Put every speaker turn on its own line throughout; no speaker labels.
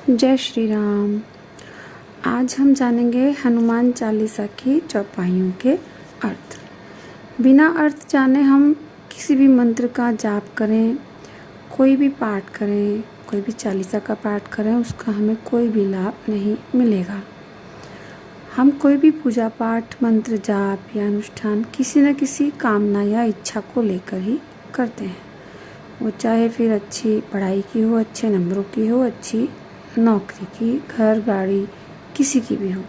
जय श्री राम। आज हम जानेंगे हनुमान चालीसा की चौपाइयों के अर्थ। बिना अर्थ जाने हम किसी भी मंत्र का जाप करें, कोई भी पाठ करें, कोई भी चालीसा का पाठ करें, उसका हमें कोई भी लाभ नहीं मिलेगा। हम कोई भी पूजा पाठ, मंत्र जाप या अनुष्ठान किसी न किसी कामना या इच्छा को लेकर ही करते हैं। वो चाहे फिर अच्छी पढ़ाई की हो, अच्छे नंबरों की हो, अच्छी नौकरी की, घर गाड़ी किसी की भी हो।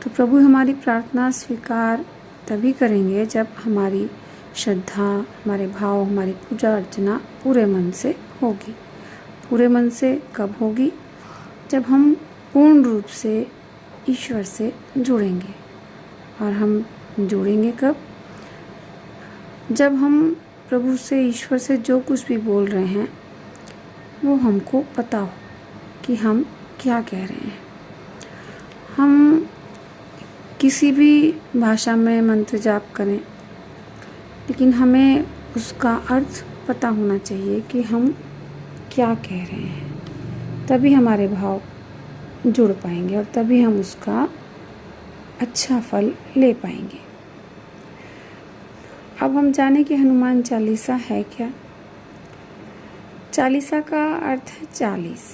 तो प्रभु हमारी प्रार्थना स्वीकार तभी करेंगे जब हमारी श्रद्धा, हमारे भाव, हमारी पूजा अर्चना पूरे मन से होगी। पूरे मन से कब होगी? जब हम पूर्ण रूप से ईश्वर से जुड़ेंगे। और हम जुड़ेंगे कब? जब हम प्रभु से, ईश्वर से जो कुछ भी बोल रहे हैं वो हमको पता हो कि हम क्या कह रहे हैं। हम किसी भी भाषा में मंत्र जाप करें, लेकिन हमें उसका अर्थ पता होना चाहिए कि हम क्या कह रहे हैं। तभी हमारे भाव जुड़ पाएंगे और तभी हम उसका अच्छा फल ले पाएंगे। अब हम जाने कि हनुमान चालीसा है क्या। चालीसा का अर्थ है 40।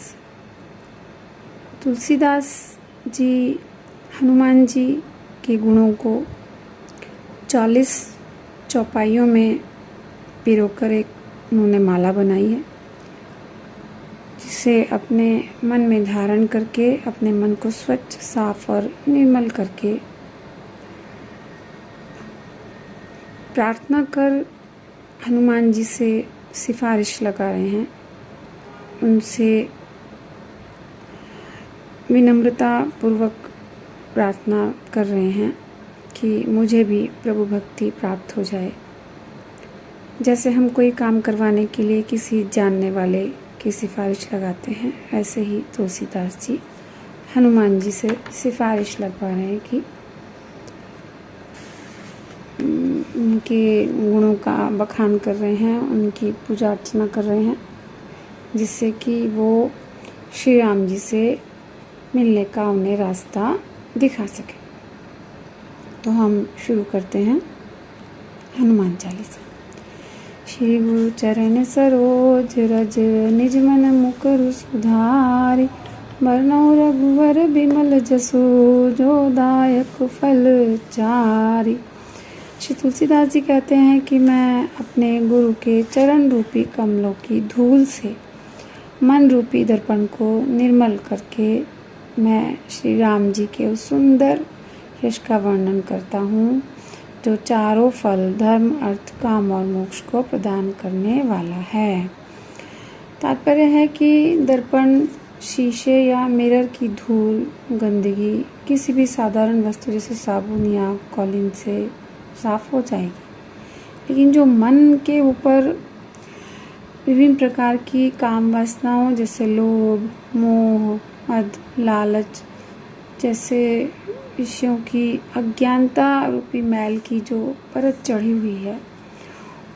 तुलसीदास जी हनुमान जी के गुणों को 40 चौपाइयों में पिरोकर एक उन्होंने माला बनाई है, जिसे अपने मन में धारण करके, अपने मन को स्वच्छ, साफ और निर्मल करके प्रार्थना कर हनुमान जी से सिफारिश लगा रहे हैं, उनसे विनम्रता पूर्वक प्रार्थना कर रहे हैं कि मुझे भी प्रभु भक्ति प्राप्त हो जाए। जैसे हम कोई काम करवाने के लिए किसी जानने वाले की सिफारिश लगाते हैं, ऐसे ही तुलसीदास जी हनुमान जी से सिफारिश लगवा रहे हैं कि उनके गुणों का बखान कर रहे हैं, उनकी पूजा अर्चना कर रहे हैं, जिससे कि वो श्री राम जी से मिलने का उन्हें रास्ता दिखा सके। तो हम शुरू करते हैं हनुमान चालीसा। श्री गुरु चरण सरोज रज, निज मन मुकुर सुधारि, बरनउँ रघुवर बिमल जसु, जो दायक फल चारि। श्री तुलसीदास जी कहते हैं कि मैं अपने गुरु के चरण रूपी कमलों की धूल से मन रूपी दर्पण को निर्मल करके मैं श्री राम जी के उस सुंदर यश का वर्णन करता हूँ, जो चारों फल धर्म, अर्थ, काम और मोक्ष को प्रदान करने वाला है। तात्पर्य है कि दर्पण, शीशे या मिरर की धूल, गंदगी किसी भी साधारण वस्तु जैसे साबुन या कॉलिन से साफ हो जाएगी, लेकिन जो मन के ऊपर विभिन्न प्रकार की काम वासनाओं जैसे लोभ, मोह, मद, लालच जैसे विषयों की अज्ञानता रूपी मैल की जो परत चढ़ी हुई है,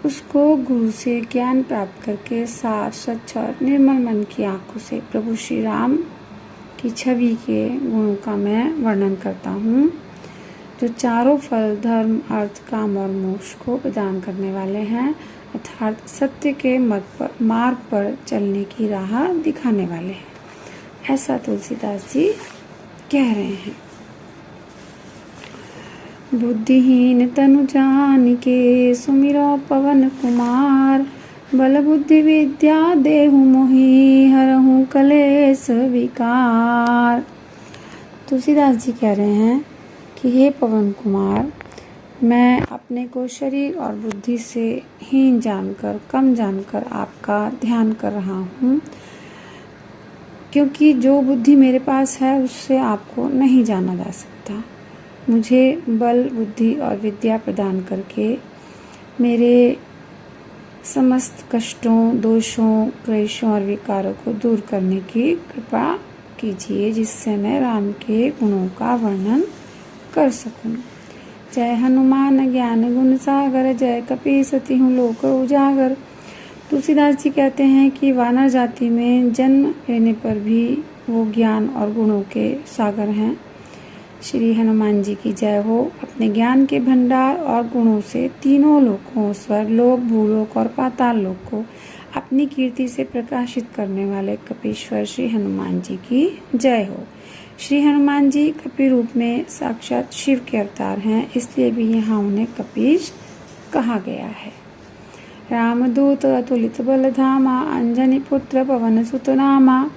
उसको गुरु से ज्ञान प्राप्त करके साफ, स्वच्छ और निर्मल मन की आंखों से प्रभु श्री राम की छवि के गुणों का मैं वर्णन करता हूँ, जो चारों फल धर्म, अर्थ, काम और मोक्ष को प्रदान करने वाले हैं, अर्थात सत्य के मार्ग पर चलने की राह दिखाने वाले हैं। ऐसा तुलसीदास जी कह रहे हैं। बुद्धिहीन तनु जानिके, सुमिरो पवन कुमार, बल बुद्धि विद्या देहु मोहि, हरहु कलेश विकार। तुलसीदास जी कह रहे हैं कि हे पवन कुमार, मैं अपने को शरीर और बुद्धि से हीन जानकर, कम जानकर आपका ध्यान कर रहा हूँ, क्योंकि जो बुद्धि मेरे पास है उससे आपको नहीं जाना जा सकता। मुझे बल, बुद्धि और विद्या प्रदान करके मेरे समस्त कष्टों, दोषों, क्लेशों और विकारों को दूर करने की कृपा कीजिए, जिससे मैं राम के गुणों का वर्णन कर सकूं। जय हनुमान ज्ञान गुण सागर, जय कपीसति हूँ लोक उजागर। तुलसीदास जी कहते हैं कि वानर जाति में जन्म लेने पर भी वो ज्ञान और गुणों के सागर हैं। श्री हनुमान जी की जय हो। अपने ज्ञान के भंडार और गुणों से तीनों लोकों, स्वर्गलोक, भूलोक और पाताल लोक को अपनी कीर्ति से प्रकाशित करने वाले कपीश्वर श्री हनुमान जी की जय हो। श्री हनुमान जी कपि रूप में साक्षात शिव के अवतार हैं, इसलिए भी यहाँ उन्हें कपीश कहा गया है। रामदूत अतुलित बलधामा, अंजनी पुत्र पवन सुत नामा।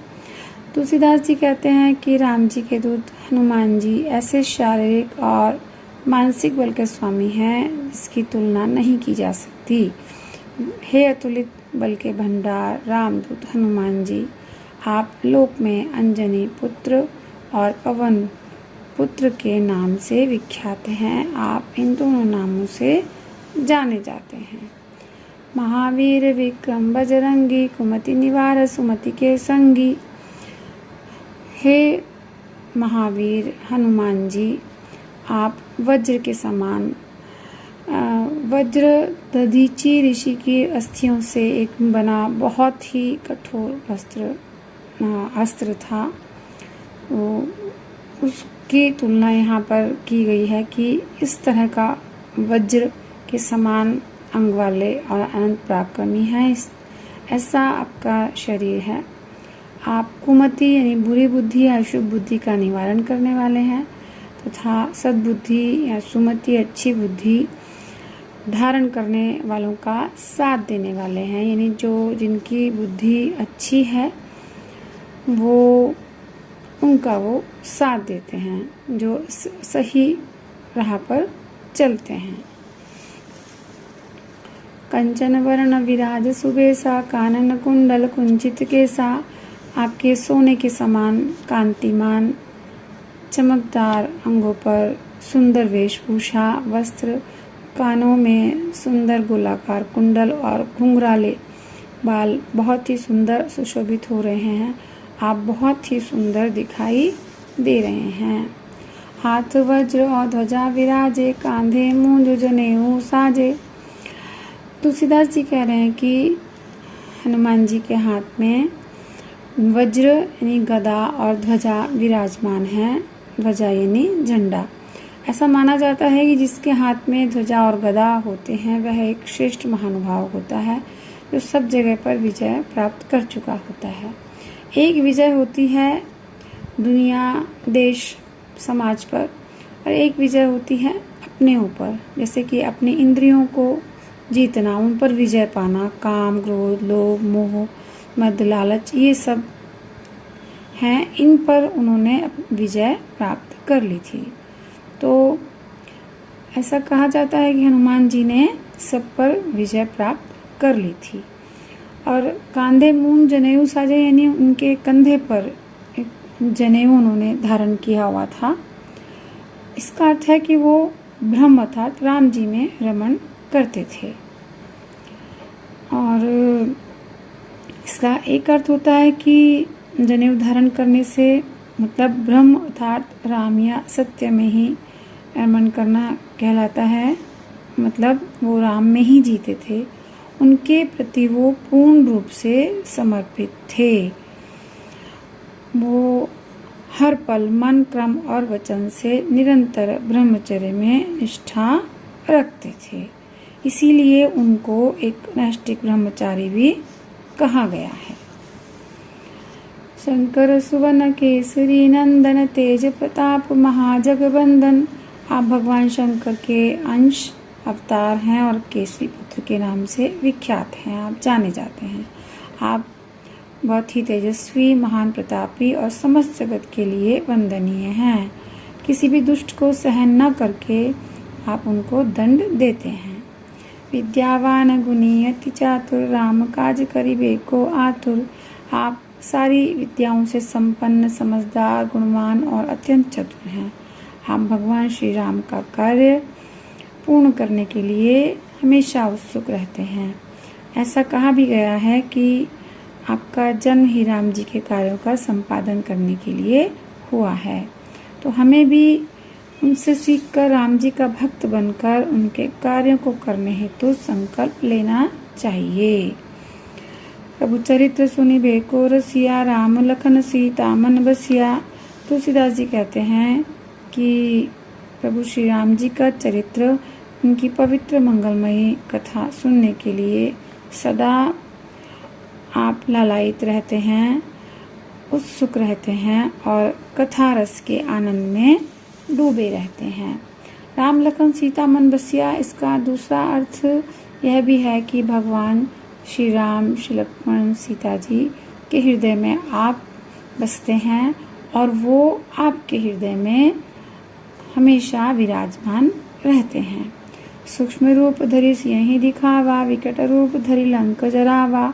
तुलसीदास जी कहते हैं कि राम जी के दूत हनुमान जी ऐसे शारीरिक और मानसिक बल के स्वामी हैं जिसकी तुलना नहीं की जा सकती। हे अतुलित बल के भंडार रामदूत हनुमान जी, आप लोक में अंजनी पुत्र और पवन पुत्र के नाम से विख्यात हैं। आप इन दोनों नामों से जाने जाते हैं। महावीर विक्रम बजरंगी, कुमति निवार सुमति के संगी। हे महावीर हनुमान जी, आप वज्र के समान, वज्र दधीची ऋषि की अस्थियों से एक बना बहुत ही कठोर अस्त्र था। उसकी तुलना यहाँ पर की गई है कि इस तरह का वज्र के समान अंग वाले और अनंत पराक्रमी हैं, ऐसा आपका शरीर है। आप कुमति यानी बुरी बुद्धि या अशुभ बुद्धि का निवारण करने वाले हैं तथा सद्बुद्धि या सुमति अच्छी बुद्धि धारण करने वालों का साथ देने वाले हैं। यानी जिनकी बुद्धि अच्छी है वो उनका वो साथ देते हैं, जो सही राह पर चलते हैं। कंचन वर्ण विराज सुबेसा, कानन कुंडल कुंचित केसा। आपके सोने के समान कांतिमान चमकदार अंगों पर सुंदर वेशभूषा, वस्त्र, कानों में सुंदर गोलाकार कुंडल और घुंघराले बाल बहुत ही सुंदर सुशोभित हो रहे हैं। आप बहुत ही सुंदर दिखाई दे रहे हैं। हाथ वज्र और ध्वजा विराजे, कांधे मूंज जनेऊ साजे। तुलसीदास जी कह रहे हैं कि हनुमान जी के हाथ में वज्र यानी गदा और ध्वजा विराजमान है। ध्वजा यानी झंडा। ऐसा माना जाता है कि जिसके हाथ में ध्वजा और गदा होते हैं वह एक श्रेष्ठ महानुभाव होता है, जो सब जगह पर विजय प्राप्त कर चुका होता है। एक विजय होती है दुनिया, देश, समाज पर, और एक विजय होती है अपने ऊपर, जैसे कि अपनी इंद्रियों को जीतना, उन पर विजय पाना। काम, क्रोध, लोभ, मोह, मद, लालच, ये सब हैं, इन पर उन्होंने विजय प्राप्त कर ली थी। तो ऐसा कहा जाता है कि हनुमान जी ने सब पर विजय प्राप्त कर ली थी। और कांधे मूंज जनेऊ साजे, यानी उनके कंधे पर एक जनेऊ उन्होंने धारण किया हुआ था। इसका अर्थ है कि वो ब्रह्म अर्थात राम जी में रमण करते थे। और इसका एक अर्थ होता है कि जनेऊ धारण करने से मतलब ब्रह्म अर्थात राम या सत्य में ही रमण करना कहलाता है। मतलब वो राम में ही जीते थे, उनके प्रति वो पूर्ण रूप से समर्पित थे। वो हर पल मन, क्रम और वचन से निरंतर ब्रह्मचर्य में निष्ठा रखते थे। इसीलिए उनको एक नैष्ठिक ब्रह्मचारी भी कहा गया है। शंकर सुवन केसरी नंदन, तेज प्रताप महाजगबंदन। आप भगवान शंकर के अंश अवतार हैं और केसरी पुत्र के नाम से विख्यात हैं, आप जाने जाते हैं। आप बहुत ही तेजस्वी, महान, प्रतापी और समस्त जगत के लिए वंदनीय हैं। किसी भी दुष्ट को सहन न करके आप उनको दंड देते हैं। विद्यावान गुणी अति चातुर, राम काज करिबे को आतुर। आप सारी विद्याओं से संपन्न, समझदार, गुणवान और अत्यंत चतुर हैं। आप भगवान श्री राम का कार्य पूर्ण करने के लिए हमेशा उत्सुक रहते हैं। ऐसा कहा भी गया है कि आपका जन्म ही राम जी के कार्यों का संपादन करने के लिए हुआ है। तो हमें भी उनसे सीखकर राम जी का भक्त बनकर उनके कार्यों को करने हेतु संकल्प लेना चाहिए। प्रभु चरित्र सुनिबे को रसिया, राम लखन सीता मन बसिया। तुलसीदास जी कहते हैं कि प्रभु श्री राम जी का चरित्र, उनकी पवित्र मंगलमयी कथा सुनने के लिए सदा आप लालायित रहते हैं, उत्सुक रहते हैं और कथा रस के आनंद में डूबे रहते हैं। राम लखन सीता मन बसिया, इसका दूसरा अर्थ यह भी है कि भगवान श्री राम, श्री लक्ष्मण, सीता जी के हृदय में आप बसते हैं और वो आपके हृदय में हमेशा विराजमान रहते हैं। सूक्ष्म रूप धरि सियहि दिखावा, विकट रूप धरि लंक जरावा।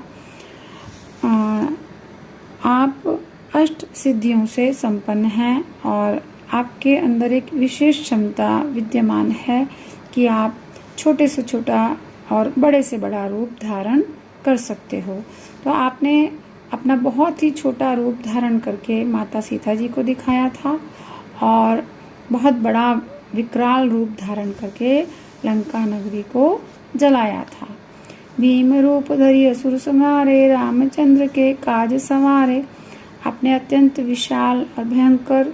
आप अष्ट सिद्धियों से संपन्न हैं और आपके अंदर एक विशेष क्षमता विद्यमान है कि आप छोटे से छोटा और बड़े से बड़ा रूप धारण कर सकते हो। तो आपने अपना बहुत ही छोटा रूप धारण करके माता सीता जी को दिखाया था और बहुत बड़ा विकराल रूप धारण करके लंका नगरी को जलाया था। भीम रूप धरि असुर संहारे, रामचंद्र के काज संवारे। आपने अत्यंत विशाल और भयंकर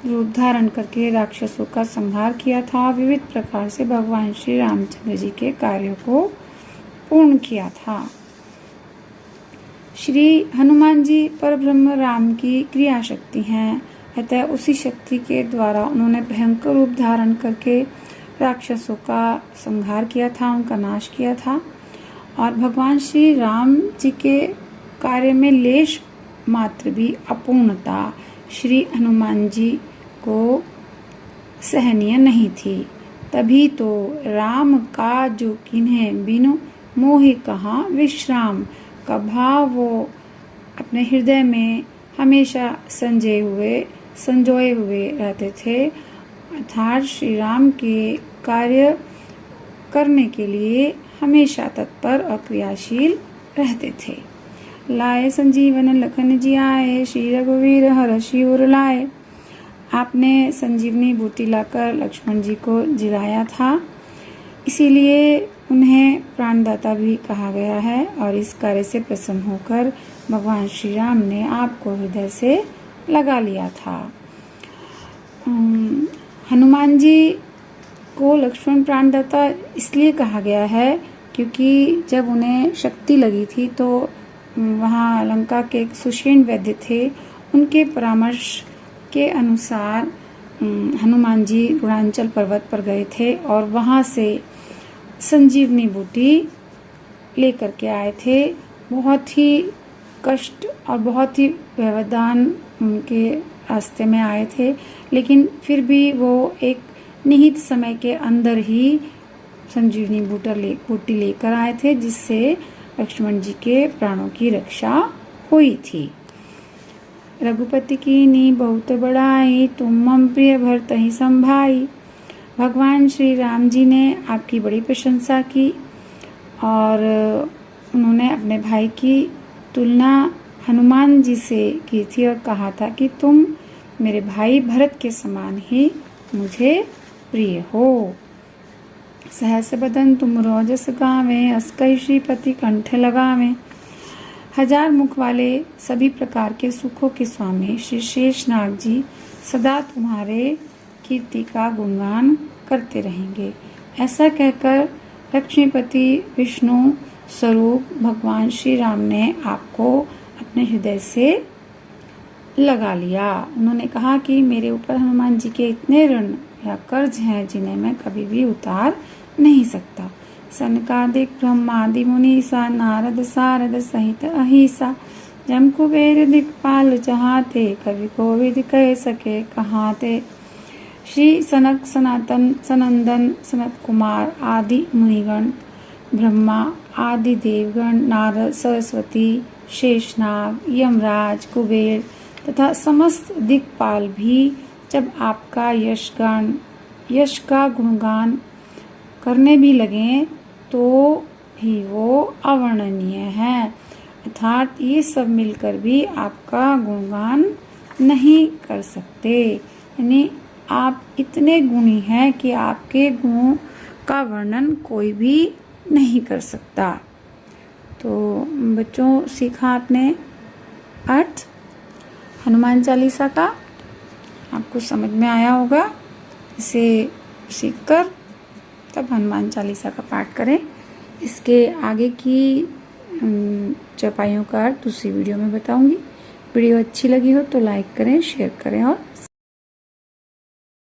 रूप धारण करके राक्षसों का संहार किया था। विविध प्रकार से भगवान श्री रामचंद्र जी के कार्यों को पूर्ण किया था। श्री हनुमान जी परब्रह्म राम की क्रिया शक्ति हैं, अतः उसी शक्ति के द्वारा उन्होंने भयंकर रूप धारण करके राक्षसों का संहार किया था, उनका नाश किया था। और भगवान श्री राम जी के कार्य में लेश मात्र भी अपूर्णता श्री हनुमान जी को सहनीय नहीं थी। तभी तो राम का जो किन्हें बिनु मोहि कहा विश्राम का भाव वो अपने हृदय में हमेशा संजोए हुए रहते थे। अर्थात श्री राम के कार्य करने के लिए हमेशा तत्पर और क्रियाशील रहते थे। लाए संजीवन लखन जी आए, श्री रघुवीर हरषि उर लाए। आपने संजीवनी बूटी लाकर लक्ष्मण जी को जिलाया था, इसीलिए उन्हें प्राणदाता भी कहा गया है। और इस कार्य से प्रसन्न होकर भगवान श्री राम ने आपको हृदय से लगा लिया था। हनुमान जी को लक्ष्मण प्राणदाता इसलिए कहा गया है क्योंकि जब उन्हें शक्ति लगी थी तो वहाँ लंका के एक सुषेण वैद्य थे, उनके परामर्श के अनुसार हनुमान जी रुणांचल पर्वत पर गए थे और वहाँ से संजीवनी बूटी लेकर के आए थे। बहुत ही कष्ट और बहुत ही व्यवधान उनके रास्ते में आए थे, लेकिन फिर भी वो एक निहित समय के अंदर ही संजीवनी बूटी लेकर आए थे, जिससे लक्ष्मण जी के प्राणों की रक्षा हुई थी। रघुपति कीन्ही बहुत बड़ाई, तुम मम प्रिय भरतहि संभाई। भगवान श्री राम जी ने आपकी बड़ी प्रशंसा की और उन्होंने अपने भाई की तुलना हनुमान जी से की थी और कहा था कि तुम मेरे भाई भरत के समान ही मुझे प्रिय हो। सहस बदन तुम रोजस गावें, अस्कई श्रीपति कंठ लगावें। हजार मुख वाले सभी प्रकार के सुखों के स्वामी श्री शेषनाग जी सदा तुम्हारे कीर्ति का गुणगान करते रहेंगे। ऐसा कहकर लक्ष्मीपति विष्णु स्वरूप भगवान श्री राम ने आपको अपने हृदय से लगा लिया। उन्होंने कहा कि मेरे ऊपर हनुमान जी के इतने ऋण या कर्ज हैं जिन्हें मैं कभी भी उतार नहीं सकता। सनकादिक ब्रह्मादि मुनीसा, नारद सारद सहित अहिसा। जम कुबेर दिक्पाल चाहते, कवि कोविद कह सके कहाते। श्री सनक सनातन सनंदन सनत कुमार आदि मुनिगण, ब्रह्मा आदि देवगण, नारद सरस्वती शेषनाग यमराज कुबेर तथा समस्त दिक्पाल भी जब आपका यश का गुणगान करने भी लगे तो भी वो अवर्णनीय है। अर्थात ये सब मिलकर भी आपका गुणगान नहीं कर सकते। यानी आप इतने गुणी हैं कि आपके गुणों का वर्णन कोई भी नहीं कर सकता। तो बच्चों सीखा आपने अर्थ हनुमान चालीसा का, आपको समझ में आया होगा। इसे सीखकर तब हनुमान चालीसा का पाठ करें। इसके आगे की चौपाइयों का अर्थ दूसरी वीडियो में बताऊंगी। वीडियो अच्छी लगी हो तो लाइक करें, शेयर करें और